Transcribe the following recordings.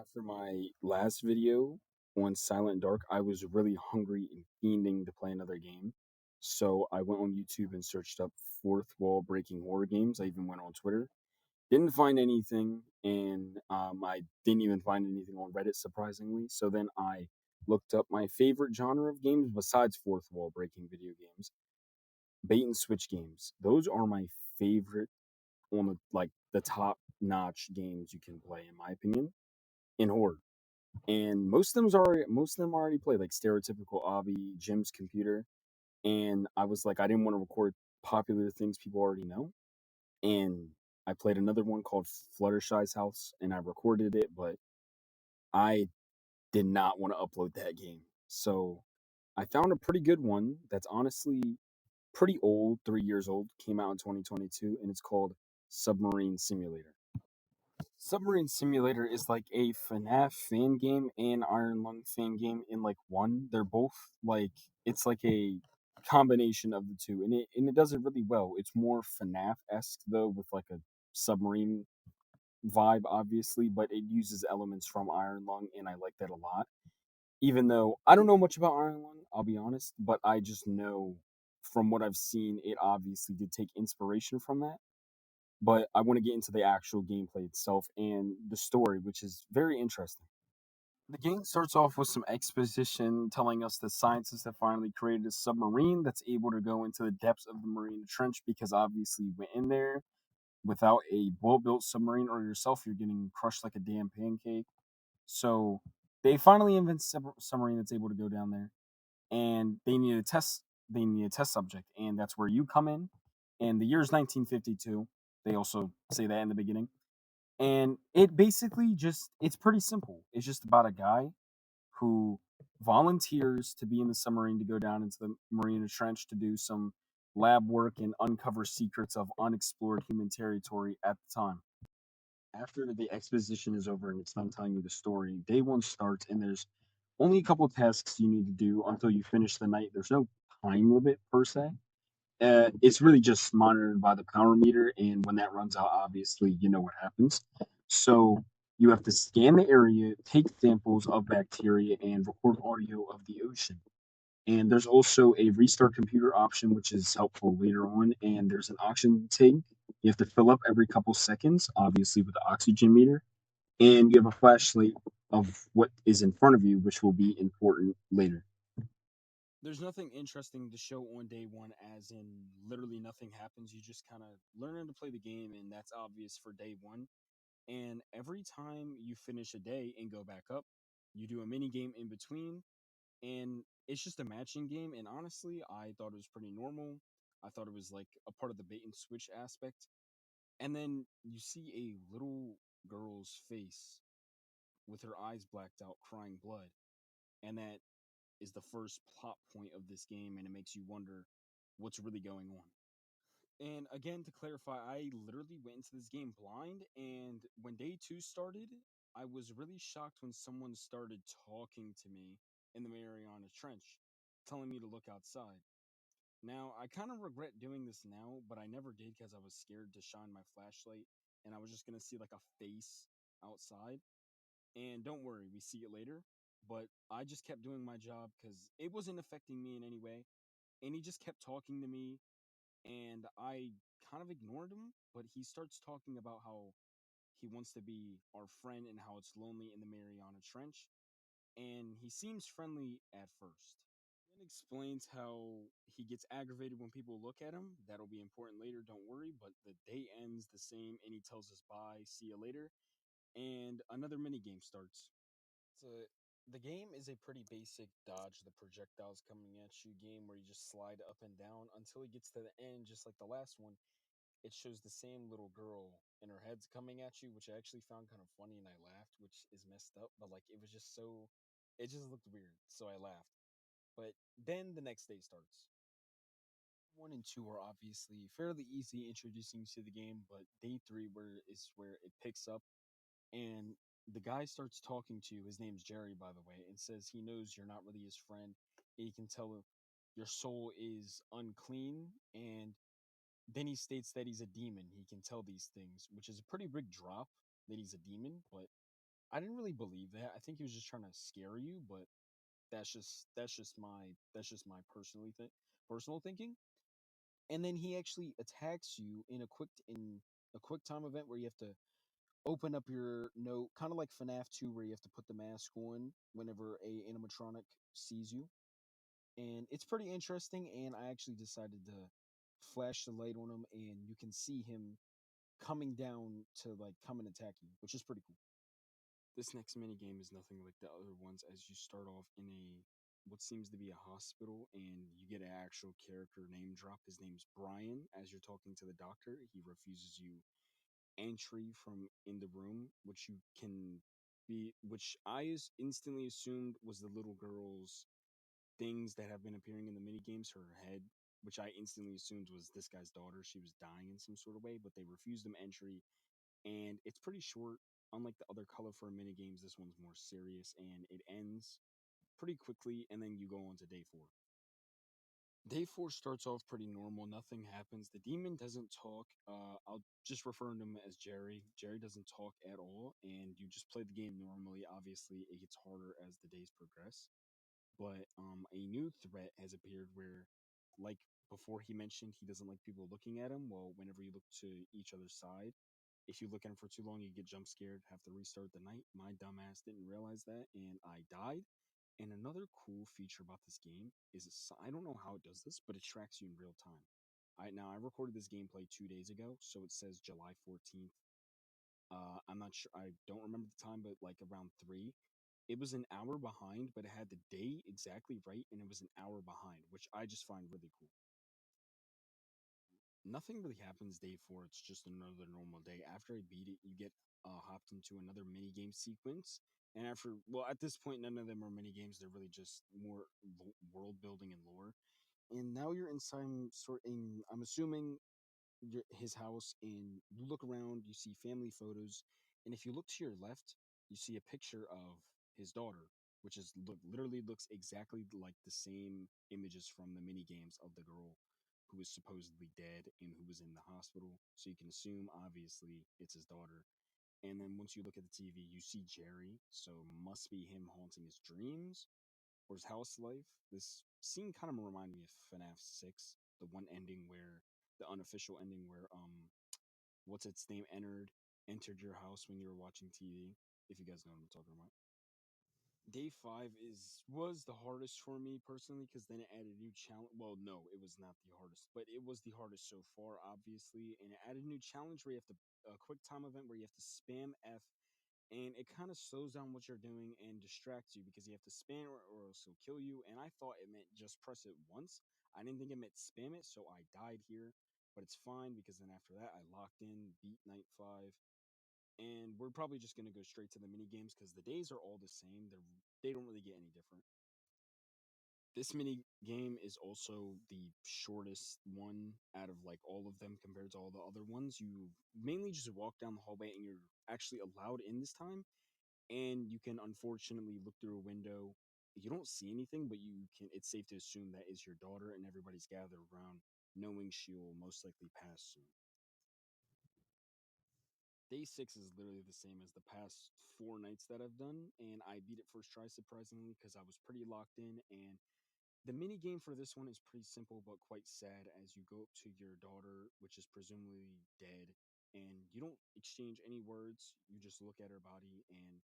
After my last video on Silent Dark, I was really hungry and fiending to play another game. So I went on YouTube and searched up fourth wall breaking horror games. I even went on Twitter. Didn't find anything, and I didn't even find anything on Reddit, surprisingly. So then I looked up my favorite genre of games besides fourth wall breaking video games, bait and switch games. Those are my favorite on the top notch games you can play, in my opinion, in horror. And most of them already played like stereotypical Avi, Jim's computer. And I was like, I didn't want to record popular things people already know. And I played another one called Fluttershy's House, and I recorded it, but I did not want to upload that game. So I found a pretty good one that's honestly pretty old, 3 years old, came out in 2022, and it's called Submarine Simulator. Submarine Simulator is like a FNAF fan game and Iron Lung fan game in like one. They're both like it's like a combination of the two, and it does it really well. It's more FNAF esque though, with like a submarine vibe, obviously, but it uses elements from Iron Lung, and I like that a lot. Even though I don't know much about Iron Lung, I'll be honest, but I just know from what I've seen, it obviously did take inspiration from that, but I want to get into the actual gameplay itself and the story, which is very interesting. The game starts off with some exposition telling us that scientists have finally created a submarine that's able to go into the depths of the marine trench because obviously you went in there without a well built submarine or yourself, you're getting crushed like a damn pancake. So they finally invent a submarine that's able to go down there, and they need a test subject, and that's where you come in. And the year is 1952. They also say that in the beginning, and it basically just it's pretty simple. It's just about a guy who volunteers to be in the submarine to go down into the marina trench to do some lab work and uncover secrets of unexplored human territory at the time. After the exposition is over and it's done telling you the story, day one starts, and there's only a couple of tasks you need to do until you finish the night. There's no time limit per se. It's really just monitored by the power meter, and when that runs out, obviously you know what happens. So you have to scan the area, take samples of bacteria, and record audio of the ocean. And there's also a restart computer option, which is helpful later on. And there's an oxygen tank you have to fill up every couple seconds, obviously with the oxygen meter. And you have a flashlight of what is in front of you, which will be important later. There's nothing interesting to show on day one, as in literally nothing happens. You just kind of learn to play the game, and that's obvious for day one. And every time you finish a day and go back up, you do a mini game in between, and it's just a matching game. And honestly, I thought it was pretty normal. I thought it was like a part of the bait and switch aspect. And then you see a little girl's face with her eyes blacked out, crying blood, and that is the first plot point of this game, and it makes you wonder what's really going on. And again, to clarify, I literally went into this game blind, and when day two started, I was really shocked when someone started talking to me in the Mariana Trench, telling me to look outside. Now, I kind of regret doing this now, but I never did because I was scared to shine my flashlight, and I was just going to see like a face outside. And don't worry, we see it later. But I just kept doing my job because it wasn't affecting me in any way. And he just kept talking to me, and I kind of ignored him. But he starts talking about how he wants to be our friend and how it's lonely in the Mariana Trench. And he seems friendly at first. Then explains how he gets aggravated when people look at him. That'll be important later, don't worry. But the day ends the same, and he tells us bye, see you later. And another mini game starts. So the game is a pretty basic dodge the projectiles coming at you game where you just slide up and down until it gets to the end, just like the last one. It shows the same little girl and her head's coming at you, which I actually found kind of funny and I laughed, which is messed up, but like it was just so it just looked weird, so I laughed. But then the next day starts. One and two are obviously fairly easy introducing you to the game, but day three where it picks up, and the guy starts talking to you. His name's Jerry, by the way, and says he knows you're not really his friend. He can tell your soul is unclean, and then he states that he's a demon. He can tell these things, which is a pretty big drop that he's a demon, but I didn't really believe that. I think he was just trying to scare you, but that's just my personal thinking. And then he actually attacks you in a quick time event where you have to open up your note, kind of like FNAF 2, where you have to put the mask on whenever a animatronic sees you. And it's pretty interesting. And I actually decided to flash the light on him, and you can see him coming down to like come and attack you, which is pretty cool. This next mini game is nothing like the other ones, as you start off in a what seems to be a hospital, and you get an actual character name drop. His name's Brian. As you're talking to the doctor, he refuses you entry from in the room, which instantly assumed was the little girl's things that have been appearing in the mini games, her head, which I instantly assumed was this guy's daughter. She was dying in some sort of way, but they refused him entry, and it's pretty short. Unlike the other colorful mini games, this one's more serious, and it ends pretty quickly, and then you go on to day four. Day four starts off pretty normal. Nothing happens. The demon doesn't talk. I'll just refer to him as Jerry. Jerry doesn't talk at all, and you just play the game normally. Obviously, it gets harder as the days progress. But a new threat has appeared where, like before, he mentioned he doesn't like people looking at him. Well, whenever you look to each other's side, if you look at him for too long, you get jump scared, have to restart the night. My dumbass didn't realize that, and I died. And another cool feature about this game is I don't know how it does this, but it tracks you in real time. I recorded this gameplay 2 days ago, so it says July 14th. I'm not sure. I don't remember the time, but like around 3. It was an hour behind, but it had the day exactly right, and it was an hour behind, which I just find really cool. Nothing really happens day four. It's just another normal day. After I beat it, you get hopped into another mini game sequence. And at this point, none of them are mini games. They're really just more world building and lore. And now you're in some sort. I'm assuming his house, and you look around, you see family photos, and if you look to your left, you see a picture of his daughter, which literally looks exactly like the same images from the mini games of the girl who was supposedly dead and who was in the hospital. So you can assume, obviously, it's his daughter. And then once you look at the TV, you see Jerry, so must be him haunting his dreams or his house life. This scene kind of reminded me of FNAF 6, the one ending where the unofficial ending where what's its name entered your house when you were watching TV. If you guys know what I'm talking about. Day five is was the hardest for me personally because then it added a new challenge. Well, no, it was not the hardest, but it was the hardest so far, obviously, and it added a new challenge where you have to a quick time event where you have to spam F, and it kind of slows down what you're doing and distracts you because you have to spam or else it'll kill you. And I thought it meant just press it once. I didn't think it meant spam it, so I died here. But it's fine because then after that, I locked in, beat night five, and we're probably just gonna go straight to the mini games because the days are all the same. They don't really get any different. This mini game is also the shortest one out of like all of them compared to all the other ones. You mainly just walk down the hallway and you're actually allowed in this time, and you can unfortunately look through a window. You don't see anything, but you can. It's safe to assume that is your daughter, and everybody's gathered around, knowing she will most likely pass soon. Day six is literally the same as the past 4 nights that I've done, and I beat it first try surprisingly because I was pretty locked in. And the mini game for this one is pretty simple but quite sad. As you go up to your daughter, which is presumably dead, and you don't exchange any words. You just look at her body and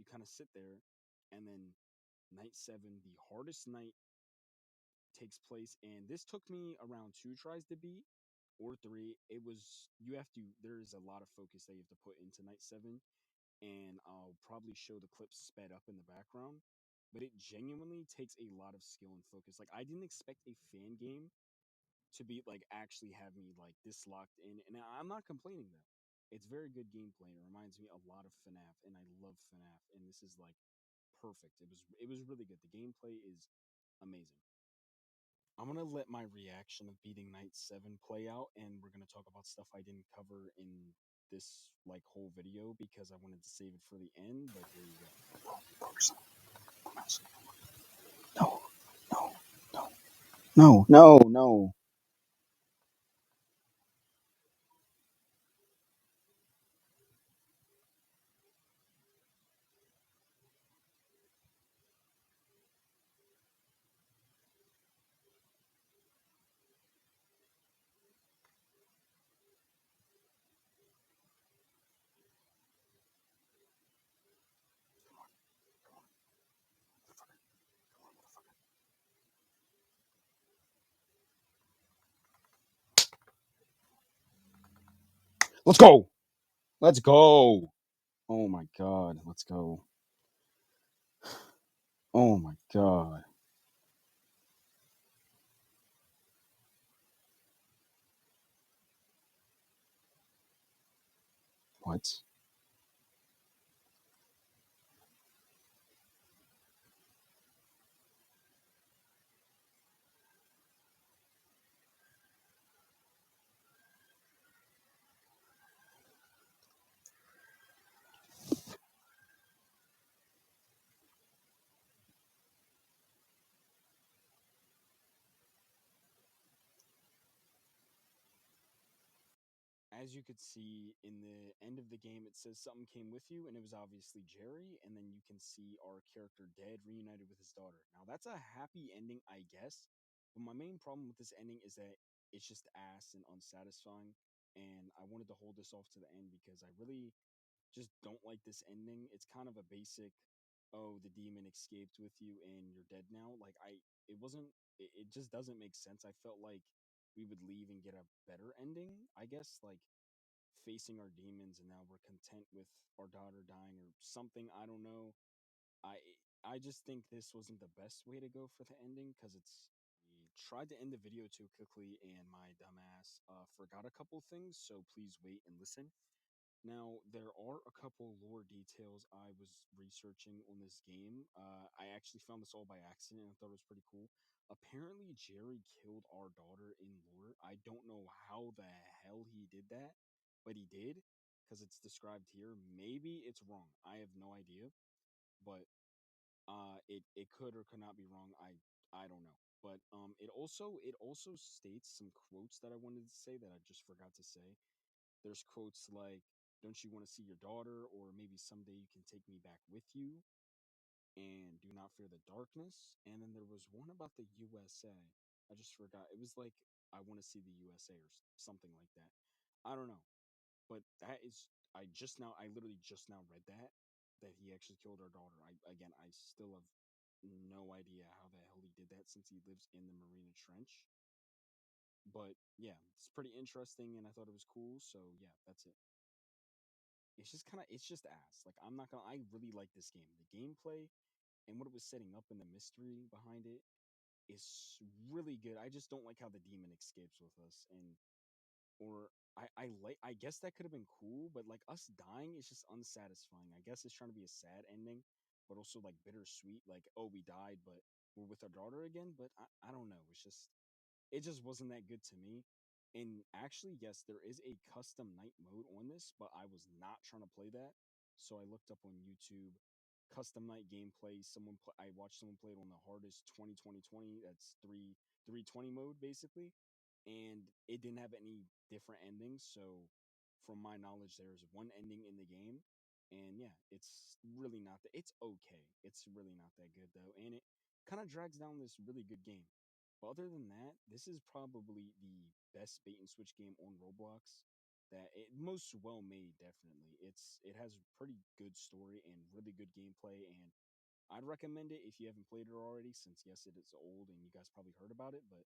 you kind of sit there, and then night seven, the hardest night, takes place. And this took me around 2 tries to beat, or 3. It was you have to. There is a lot of focus that you have to put into night seven, and I'll probably show the clips sped up in the background. But it genuinely takes a lot of skill and focus. Like I didn't expect a fan game to be like actually have me like this locked in, and I'm not complaining though. It's very good gameplay. And it reminds me a lot of FNAF, and I love FNAF. And this is like perfect. It was really good. The gameplay is amazing. I'm gonna let my reaction of beating Night 7 play out, and we're gonna talk about stuff I didn't cover in this like whole video because I wanted to save it for the end. But here you go. No, no, no, no, no, no. Let's go. Let's go. Oh my god. Let's go. Oh my god. What? As you could see in the end of the game, it says something came with you, and it was obviously Jerry. And then you can see our character dead, reunited with his daughter. Now, that's a happy ending, I guess. But my main problem with this ending is that it's just ass and unsatisfying. And I wanted to hold this off to the end because I really just don't like this ending. It's kind of a basic, oh, the demon escaped with you and you're dead now. It wasn't, it just doesn't make sense. I felt like we would leave and get a better ending, I guess, like facing our demons and now we're content with our daughter dying or something. I don't know. I I just think this wasn't the best way to go for the ending because it's I tried to end the video too quickly and my dumbass forgot a couple things. So please wait and listen. Now, there are a couple lore details I was researching on this game. I actually found this all by accident and I thought it was pretty cool. Apparently, Jerry killed our daughter in lore. I don't know how the hell he did that, but he did because it's described here. Maybe it's wrong. I have no idea, but it could or could not be wrong. I don't know. But it also states some quotes that I wanted to say that I just forgot to say. There's quotes like, "Don't you want to see your daughter?" or maybe someday you can take me back with you, and "Do not fear the darkness." And then there was one about the USA. I just forgot. It was like, "I want to see the USA" or something like that. I don't know, but that is I literally just now read that he actually killed our daughter. I still have no idea how the hell he did that since he lives in the Marina Trench. But yeah, it's pretty interesting, and I thought it was cool. So yeah, that's it. It's just ass. Like I'm not gonna. I really like this game. The gameplay and what it was setting up and the mystery behind it is really good. I just don't like how the demon escapes with us, and or I guess that could have been cool, but like us dying is just unsatisfying. I guess it's trying to be a sad ending, but also like bittersweet. Like, oh, we died, but we're with our daughter again. But I don't know. It just wasn't that good to me. And actually, yes, there is a custom night mode on this, but I was not trying to play that. So I looked up on YouTube custom night gameplay. I watched someone play it on the hardest 20 20 20. That's 320 mode basically, and it didn't have any different endings. So from my knowledge, there's one ending in the game, and yeah, it's really not that. It's okay. It's really not that good though, and it kind of drags down this really good game. But other than that, this is probably the best bait and switch game on Roblox. Most well made, definitely. It has pretty good story and really good gameplay, and I'd recommend it if you haven't played it already. Since yes, it is old and you guys probably heard about it, but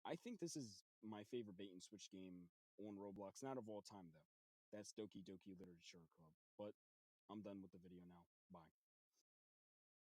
I think this is my favorite bait and switch game on Roblox. Not of all time though. That's Doki Doki Literature Club. But I'm done with the video now. Bye.